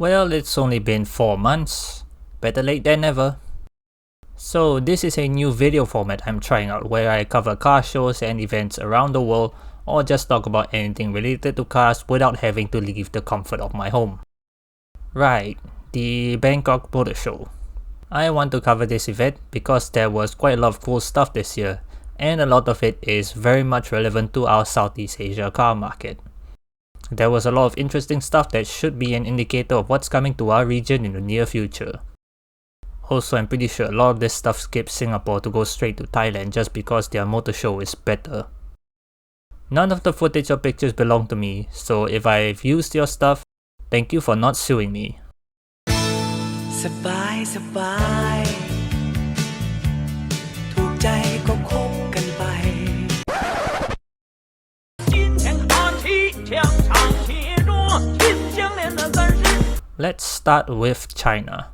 Well, it's only been 4 months. Better late than never. So this is a new video format I'm trying out where I cover car shows and events around the world or just talk about anything related to cars without having to leave the comfort of my home. Right, the Bangkok Autoshow. I want to cover this event because there was quite a lot of cool stuff this year, and a lot of it is very much relevant to our Southeast Asia car market. There was a lot of interesting stuff that should be an indicator of what's coming to our region in the near future. Also, I'm pretty sure a lot of this stuff skips Singapore to go straight to Thailand just because their motor show is better. None of the footage or pictures belong to me, so if I've used your stuff, thank you for not suing me. สบายสบายถูกใจก็คบกันไป Let's start with China.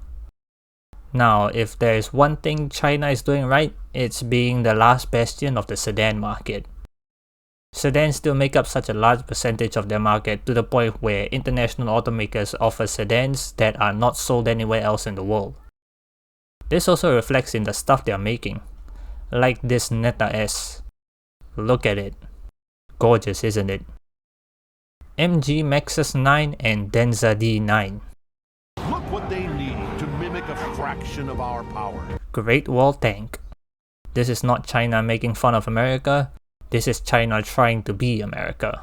Now, if there is one thing China is doing right, it's being the last bastion of the sedan market. Sedans still make up such a large percentage of their market to the point where international automakers offer sedans that are not sold anywhere else in the world. This also reflects in the stuff they are making, like this Neta S. Look at it. Gorgeous, isn't it? MG Maxus 9 and Denza D9. Look what they need to mimic a fraction of our power. Great Wall Tank. This is not China making fun of America. This is China trying to be America.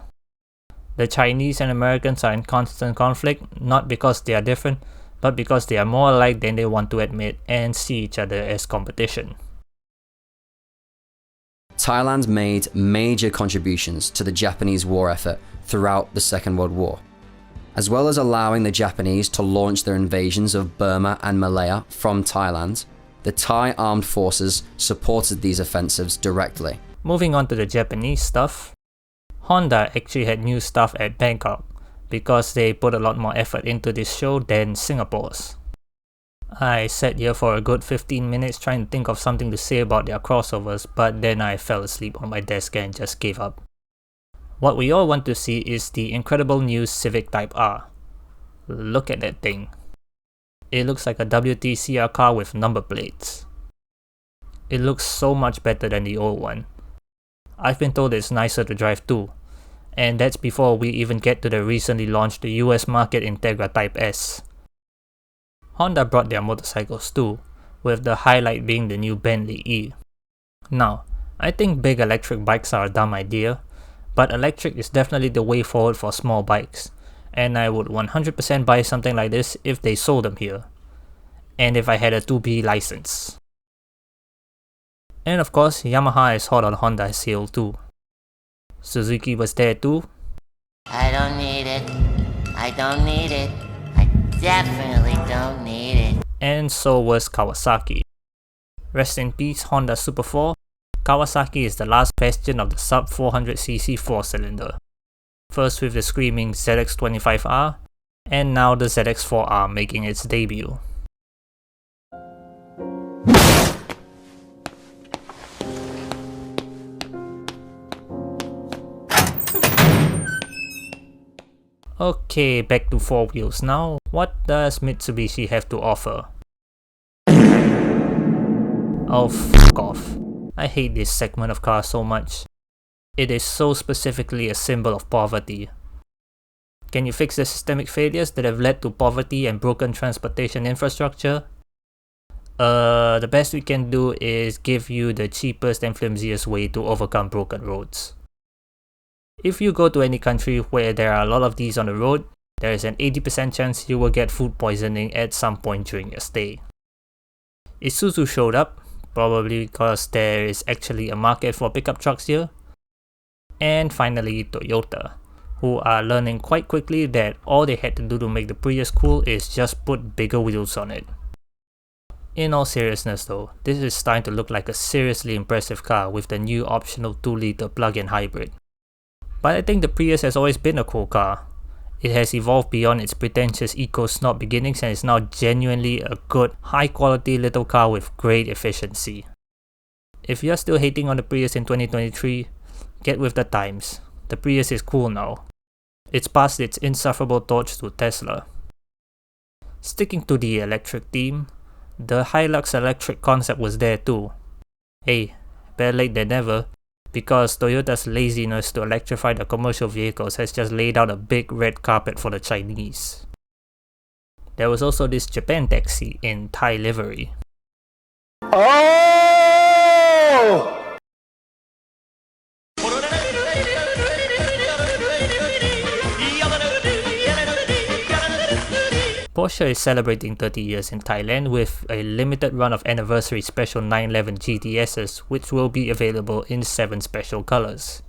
The Chinese and Americans are in constant conflict, not because they are different, but because they are more alike than they want to admit and see each other as competition. Thailand made major contributions to the Japanese war effort throughout the Second World War. As well as allowing the Japanese to launch their invasions of Burma and Malaya from Thailand, the Thai armed forces supported these offensives directly. Moving on to the Japanese stuff, Honda actually had new stuff at Bangkok because they put a lot more effort into this show than Singapore's. I sat here for a good 15 minutes trying to think of something to say about their crossovers, but then I fell asleep on my desk and just gave up. What we all want to see is the incredible new Civic Type R. Look at that thing. It looks like a WTCR car with number plates. It looks so much better than the old one. I've been told it's nicer to drive too, and that's before we even get to the recently launched US market Integra Type S. Honda brought their motorcycles too, with the highlight being the new Bentley E. Now, I think big electric bikes are a dumb idea, but electric is definitely the way forward for small bikes, and I would 100% buy something like this if they sold them here, and if I had a 2B license. And of course, Yamaha is hot on Honda's heel too. Suzuki was there too. I don't need it. I don't need it. I definitely don't need it. And so was Kawasaki. Rest in peace Honda Super 4. Kawasaki is the last bastion of the sub 400cc 4-cylinder. First with the screaming ZX25R, and now the ZX4R making its debut. Okay, back to 4 wheels now. What does Mitsubishi have to offer? Oh, fuck off. I hate this segment of cars so much. It is so specifically a symbol of poverty. Can you fix the systemic failures that have led to poverty and broken transportation infrastructure? The best we can do is give you the cheapest and flimsiest way to overcome broken roads. If you go to any country where there are a lot of these on the road, there is an 80% chance you will get food poisoning at some point during your stay. Isuzu showed up, probably because there is actually a market for pickup trucks here. And finally Toyota, who are learning quite quickly that all they had to do to make the Prius cool is just put bigger wheels on it. In all seriousness though, this is starting to look like a seriously impressive car with the new optional 2-liter plug-in hybrid. But I think the Prius has always been a cool car. It has evolved beyond its pretentious eco-snob beginnings and is now genuinely a good, high-quality little car with great efficiency. If you're still hating on the Prius in 2023, get with the times. The Prius is cool now. It's passed its insufferable torch to Tesla. Sticking to the electric theme, the Hilux electric concept was there too. Hey, better late than never, because Toyota's laziness to electrify the commercial vehicles has just laid out a big red carpet for the Chinese. There was also this Japan taxi in Thai livery. Porsche is celebrating 30 years in Thailand with a limited run of anniversary special 911 GTSs, which will be available in 7 special colors.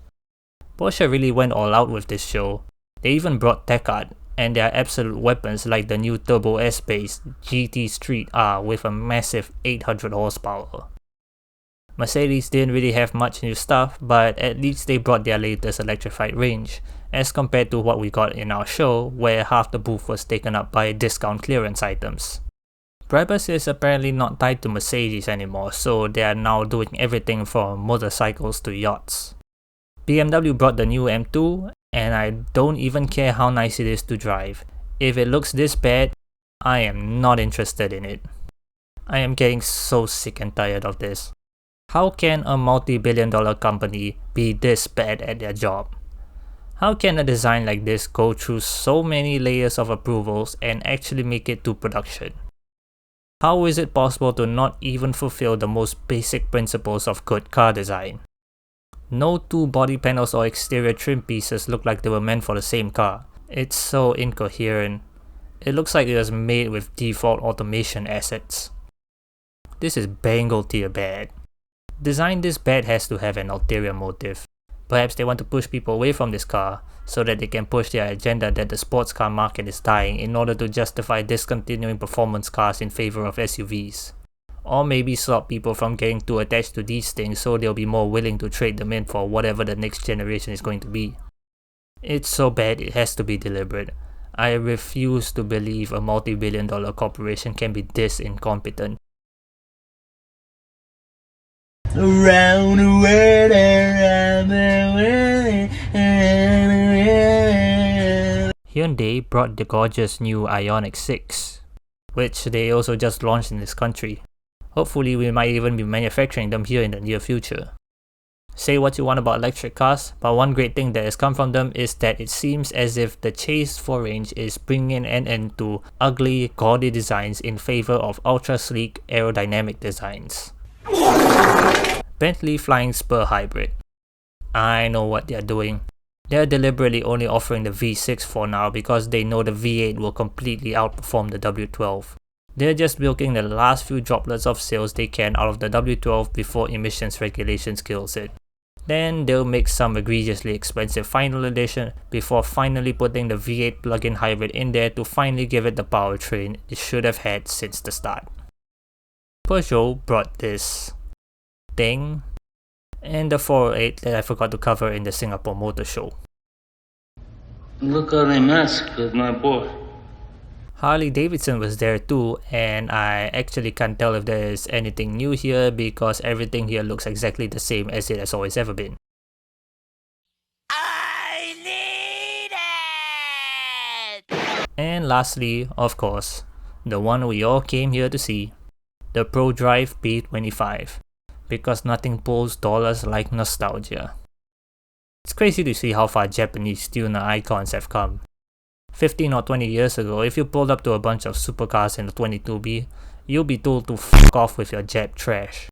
Porsche really went all out with this show. They even brought tech art and their absolute weapons like the new Turbo S-based GT Street R with a massive 800 horsepower. Mercedes didn't really have much new stuff, but at least they brought their latest electrified range, as compared to what we got in our show, where half the booth was taken up by discount clearance items. Brabus is apparently not tied to Mercedes anymore, so they are now doing everything from motorcycles to yachts. BMW brought the new M2, and I don't even care how nice it is to drive. If it looks this bad, I am not interested in it. I am getting so sick and tired of this. How can a multi-billion-dollar company be this bad at their job? How can a design like this go through so many layers of approvals and actually make it to production? How is it possible to not even fulfill the most basic principles of good car design? No two body panels or exterior trim pieces look like they were meant for the same car. It's so incoherent. It looks like it was made with default automation assets. This is Bengal tier bad. Design this bad has to have an ulterior motive. Perhaps they want to push people away from this car so that they can push their agenda that the sports car market is dying in order to justify discontinuing performance cars in favor of SUVs. Or maybe stop people from getting too attached to these things so they'll be more willing to trade them in for whatever the next generation is going to be. It's so bad it has to be deliberate. I refuse to believe a multi-billion-dollar corporation can be this incompetent. Around the world, around the world. Hyundai brought the gorgeous new Ioniq 6, which they also just launched in this country. Hopefully we might even be manufacturing them here in the near future. Say what you want about electric cars, but one great thing that has come from them is that it seems as if the chase for range is bringing an end to ugly, gaudy designs in favor of ultra-sleek, aerodynamic designs. Bentley Flying Spur Hybrid. I know what they are doing. They are deliberately only offering the V6 for now because they know the V8 will completely outperform the W12. They're just milking the last few droplets of sales they can out of the W12 before emissions regulations kills it. Then they'll make some egregiously expensive final edition before finally putting the V8 plug-in hybrid in there to finally give it the powertrain it should have had since the start. Peugeot brought this thing, and the 408 that I forgot to cover in the Singapore Motor Show. Look how they mess with my boy. Harley Davidson was there too, and I actually can't tell if there is anything new here because everything here looks exactly the same as it has always ever been. I need it! And lastly, of course, the one we all came here to see, the ProDrive P25, because nothing pulls dollars like nostalgia. It's crazy to see how far Japanese tuner icons have come. 15 or 20 years ago, if you pulled up to a bunch of supercars in the 22B, you'll be told to f**k off with your Jap trash.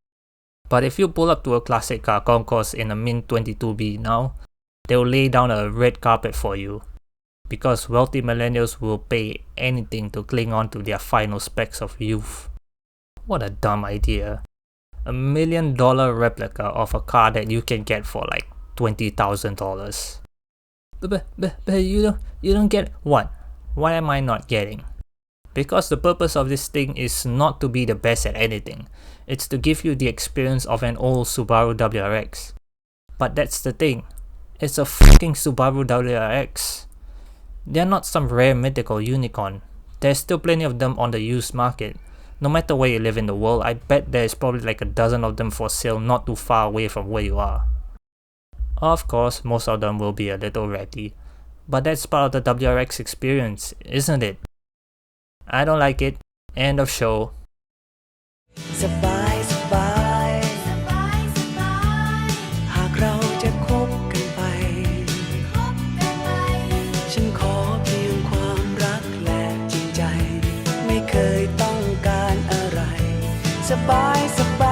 But if you pull up to a classic car concourse in a mint 22B now, they'll lay down a red carpet for you. Because wealthy millennials will pay anything to cling on to their final specks of youth. What a dumb idea. $1 million replica of a car that you can get for like $20,000. But you don't get what? What am I not getting? Because the purpose of this thing is not to be the best at anything. It's to give you the experience of an old Subaru WRX. But that's the thing. It's a fucking Subaru WRX. They're not some rare mythical unicorn. There's still plenty of them on the used market. No matter where you live in the world, I bet there's probably like a dozen of them for sale not too far away from where you are. Of course, most of them will be a little ratty, but that's part of the WRX experience, isn't it? I don't like it. End of show. สบายสบายหากเราจะคบกันไปฉันขอเพียงความรักและจริงใจไม่เคยต้องการอะไรสบายสบ